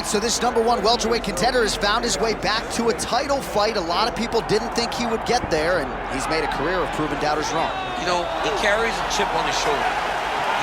right, so this #1 welterweight contender has found his way back to a title fight. A lot of people didn't think he would get there, and he's made a career of proving doubters wrong. You know, he carries a chip on his shoulder.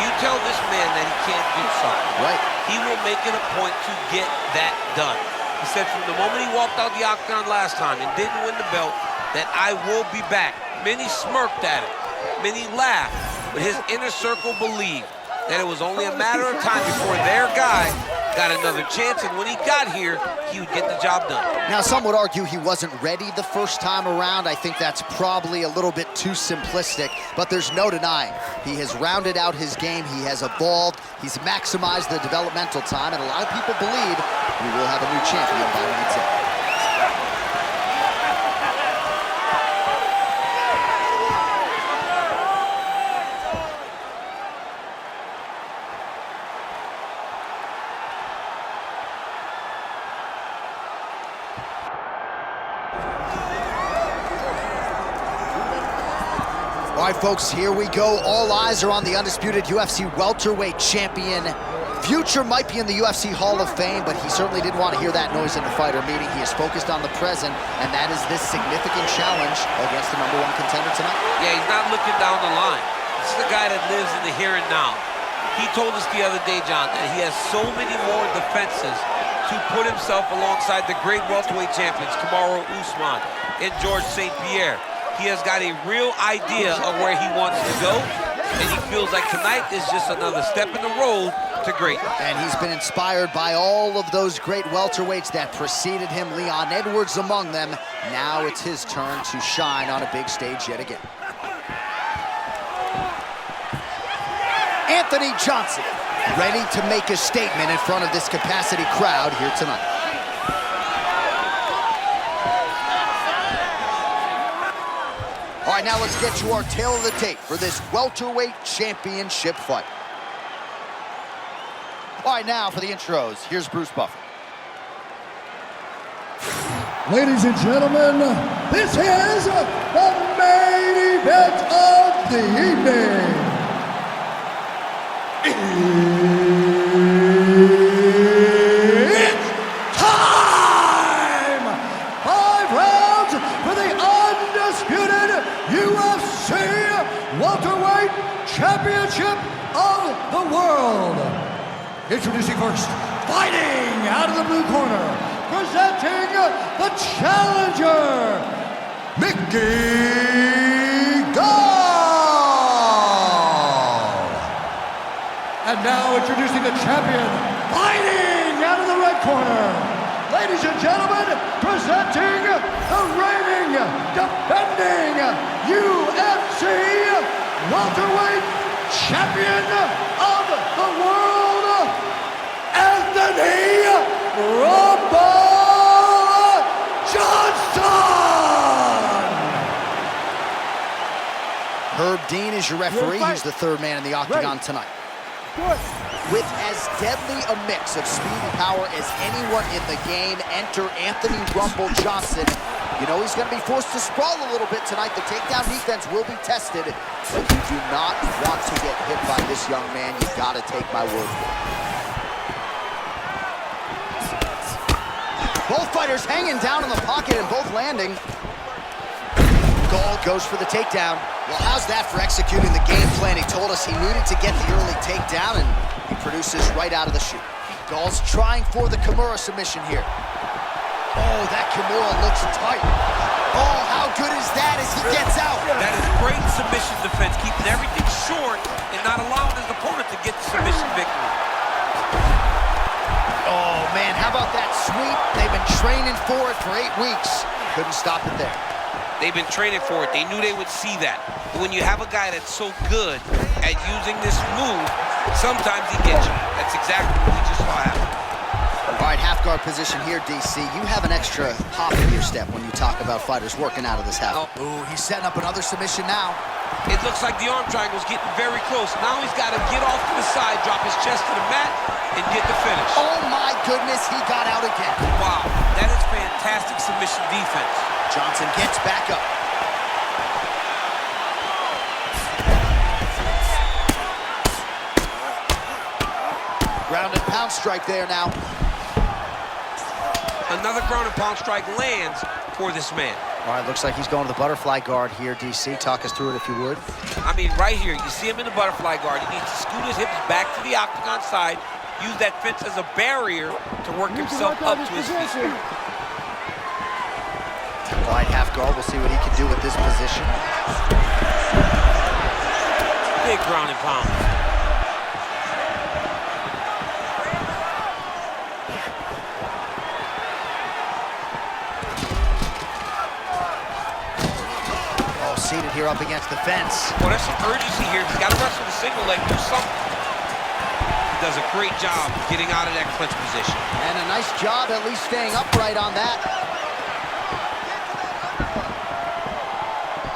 You tell this man that he can't do something. Right. He will make it a point to get that done. He said from the moment he walked out the octagon last time and didn't win the belt, that I will be back. Many smirked at him. Many laughed. But his inner circle believed that it was only a matter of time before their guy got another chance, and when he got here, he would get the job done. Now, some would argue he wasn't ready the first time around. I think that's probably a little bit too simplistic, but there's no denying. He has rounded out his game, he has evolved, he's maximized the developmental time, and a lot of people believe we will have a new champion by Wednesday. All right, folks, here we go. All eyes are on the undisputed UFC welterweight champion. Future might be in the UFC Hall of Fame, but he certainly didn't want to hear that noise in the fighter meeting. He is focused on the present, and that is this significant challenge against the #1 contender tonight. Yeah, he's not looking down the line. This is the guy that lives in the here and now. He told us the other day, John, that he has so many more defenses to put himself alongside the great welterweight champions, Kamaru Usman and George St. Pierre. He has got a real idea of where he wants to go, and he feels like tonight is just another step in the road to great. And he's been inspired by all of those great welterweights that preceded him, Leon Edwards among them. Now it's his turn to shine on a big stage yet again. Anthony Johnson, ready to make a statement in front of this capacity crowd here tonight. All right, now let's get to our tail of the tape for this welterweight championship fight. All right, now for the intros, here's Bruce Buffer. Ladies and gentlemen, this is the main event of the evening. It's time! 5 rounds for the undisputed UFC welterweight championship of the world. Introducing first, fighting out of the blue corner, presenting the challenger, Mickey Gall. And now introducing the champion, fighting out of the red corner, ladies and gentlemen, presenting the reigning, defending UFC welterweight champion of the world, Anthony Rumble Johnson! Herb Dean is your referee. He's the third man in the octagon tonight. With as deadly a mix of speed and power as anyone in the game, enter Anthony Rumble Johnson. You know he's going to be forced to sprawl a little bit tonight. The takedown defense will be tested, but you do not want to get hit by this young man. You've got to take my word for it. Both fighters hanging down in the pocket and both landing. Gall goes for the takedown. Well, how's that for executing the game plan? He told us he needed to get the early takedown, and he produces right out of the chute. Gall's trying for the Kimura submission here. Oh, that Kimura looks tight. Oh, how good is that as he gets out? That is great submission defense, keeping everything short and not allowing his opponent to get the submission victory. Oh, man, how about that sweep? They've been training for it for 8 weeks. Couldn't stop it there. They've been training for it. They knew they would see that. But when you have a guy that's so good at using this move, sometimes he gets you. That's exactly what we just saw happen. All right, half guard position here, DC. You have an extra hop in your step when you talk about fighters working out of this half. Oh. Ooh, he's setting up another submission now. It looks like the arm triangle's getting very close. Now he's got to get off to the side, drop his chest to the mat, and get the finish. Oh, my goodness, he got out again. Wow, that is fantastic submission defense. Johnson gets back up. Ground and pound strike there now. Another ground and pound strike lands for this man. All right, looks like he's going to the butterfly guard here, DC. Talk us through it if you would. I mean, right here, you see him in the butterfly guard. He needs to scoot his hips back to the octagon side, use that fence as a barrier to work himself up to his feet. Wide half guard, we'll see what he can do with this position. Big ground and pound. Seated here up against the fence. Well, there's some urgency here. He's got to wrestle the single leg, do something. He does a great job getting out of that clinch position. And a nice job at least staying upright on that.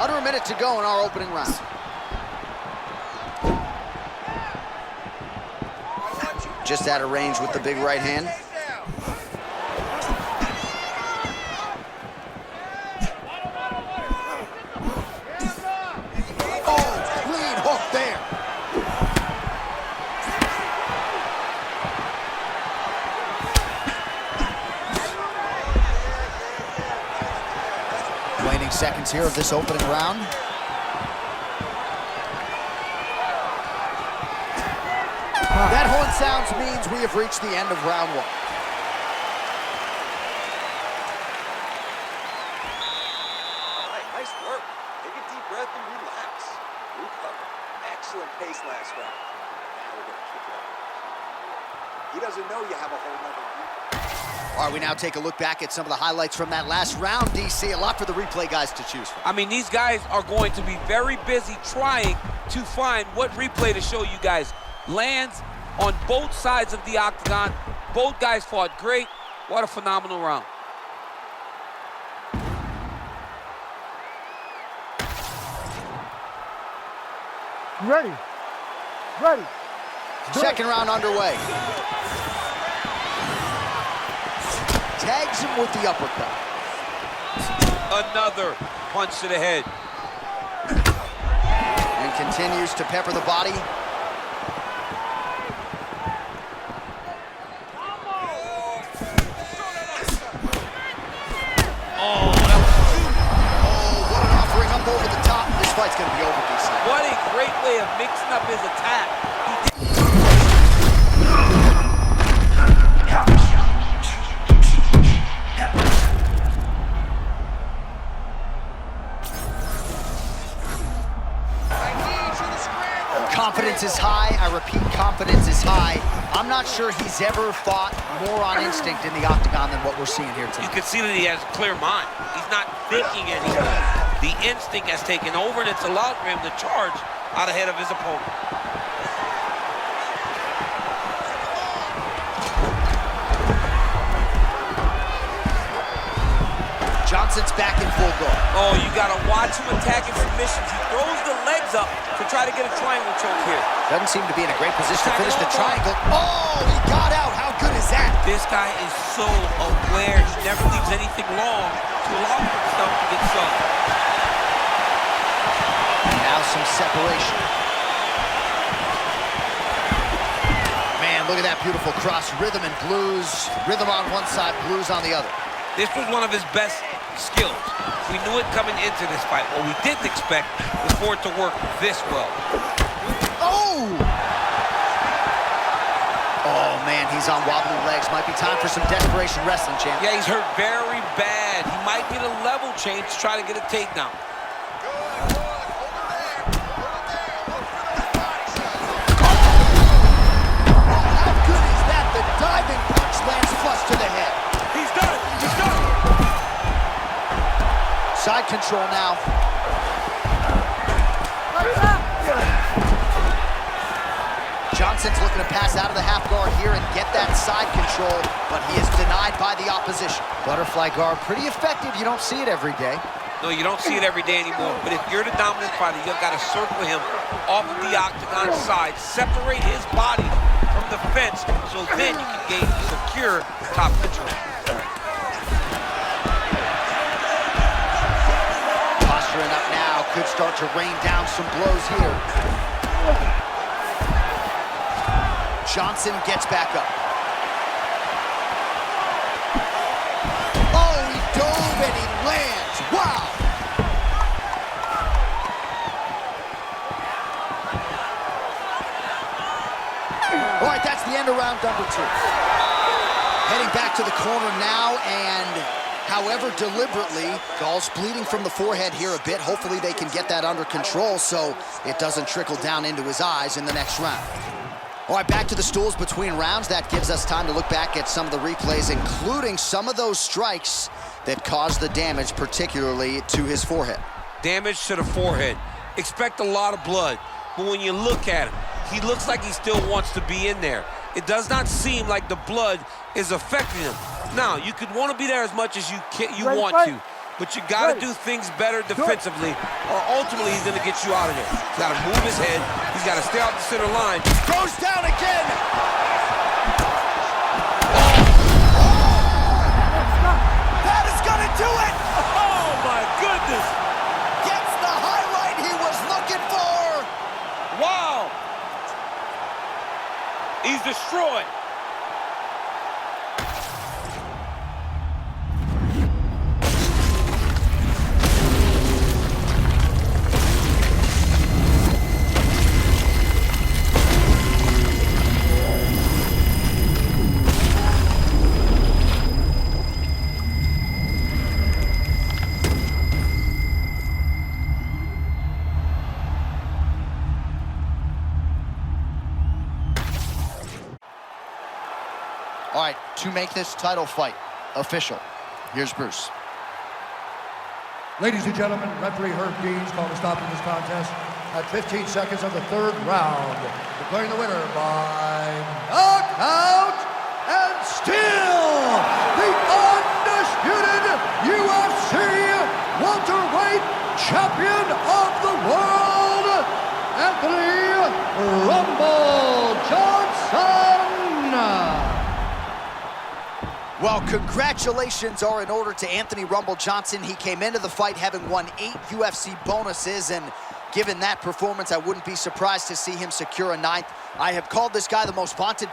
Under a minute to go in our opening round. Just out of range with the big right hand. Seconds here of this opening round. That horn sounds means we have reached the end of round one. All right, nice work. Take a deep breath and relax. Recover. Excellent pace last round. Now we're gonna keep it up. He doesn't know you have a whole nother week. All right, we now take a look back at some of the highlights from that last round, DC. A lot for the replay guys to choose from. I mean, these guys are going to be very busy trying to find what replay to show you guys. Lands on both sides of the octagon. Both guys fought great. What a phenomenal round. Ready. Ready. Second round underway. Tags him with the uppercut. Another punch to the head. And continues to pepper the body. Oh, that was... Oh, what an offering up over the top. This fight's going to be over, DC. What a great way of mixing up his attack. Confidence is high. I repeat, confidence is high. I'm not sure he's ever fought more on instinct in the octagon than what we're seeing here tonight. You can see that he has a clear mind. He's not thinking anymore. The instinct has taken over, and it's allowed for him to charge out ahead of his opponent. Johnson's back in full guard. Oh, you gotta watch him attacking submissions. He throws the legs up to try to get a triangle choke here. Doesn't seem to be in a great position to finish the triangle. Oh, he got out. How good is that? This guy is so aware. He never leaves anything long to allow himself to get sucked. Now some separation. Man, look at that beautiful cross. Rhythm and blues. Rhythm on one side, blues on the other. This was one of his best skills. We knew it coming into this fight. What we didn't expect was for it to work this well. Oh! Oh, man, he's on wobbly legs. Might be time for some desperation wrestling, champ. Yeah, he's hurt very bad. He might need a level change to try to get a takedown. How good is that? The diving punch lands flush to the head. He's done it! He's done it! Side control now. Johnson's looking to pass out of the half guard here and get that side control, but he is denied by the opposition. Butterfly guard, pretty effective. You don't see it every day. No, you don't see it every day anymore. But if you're the dominant fighter, you've got to circle him off of the octagon side, separate his body from the fence, so then you can gain secure top control. Posturing up now, could start to rain down some blows here. Johnson gets back up. All right, that's the end of round number 2. Heading back to the corner now, and however deliberately, Gall's bleeding from the forehead here a bit. Hopefully they can get that under control so it doesn't trickle down into his eyes in the next round. All right, back to the stools between rounds. That gives us time to look back at some of the replays, including some of those strikes that caused the damage, particularly to his forehead. Damage to the forehead. Expect a lot of blood, but when you look at him, he looks like he still wants to be in there. It does not seem like the blood is affecting him. Now, you could want to be there as much as you want to, but you got to do things better defensively, or ultimately he's going to get you out of there. He's got to move his head. He's got to stay out the center line. Goes down again. That is going to do it. Oh, my goodness. Gets the highlight he was looking for. Wow. He's destroyed. All right, to make this title fight official, here's Bruce. Ladies and gentlemen, referee Herb Dean's called a stop in this contest at 15 seconds of the 3rd round, declaring the winner by knockout and still the undisputed UFC welterweight champion of the world, Anthony Rumble Johnson. Well, congratulations are in order to Anthony Rumble Johnson. He came into the fight having won 8 UFC bonuses, and given that performance, I wouldn't be surprised to see him secure a 9th. I have called this guy the most vaunted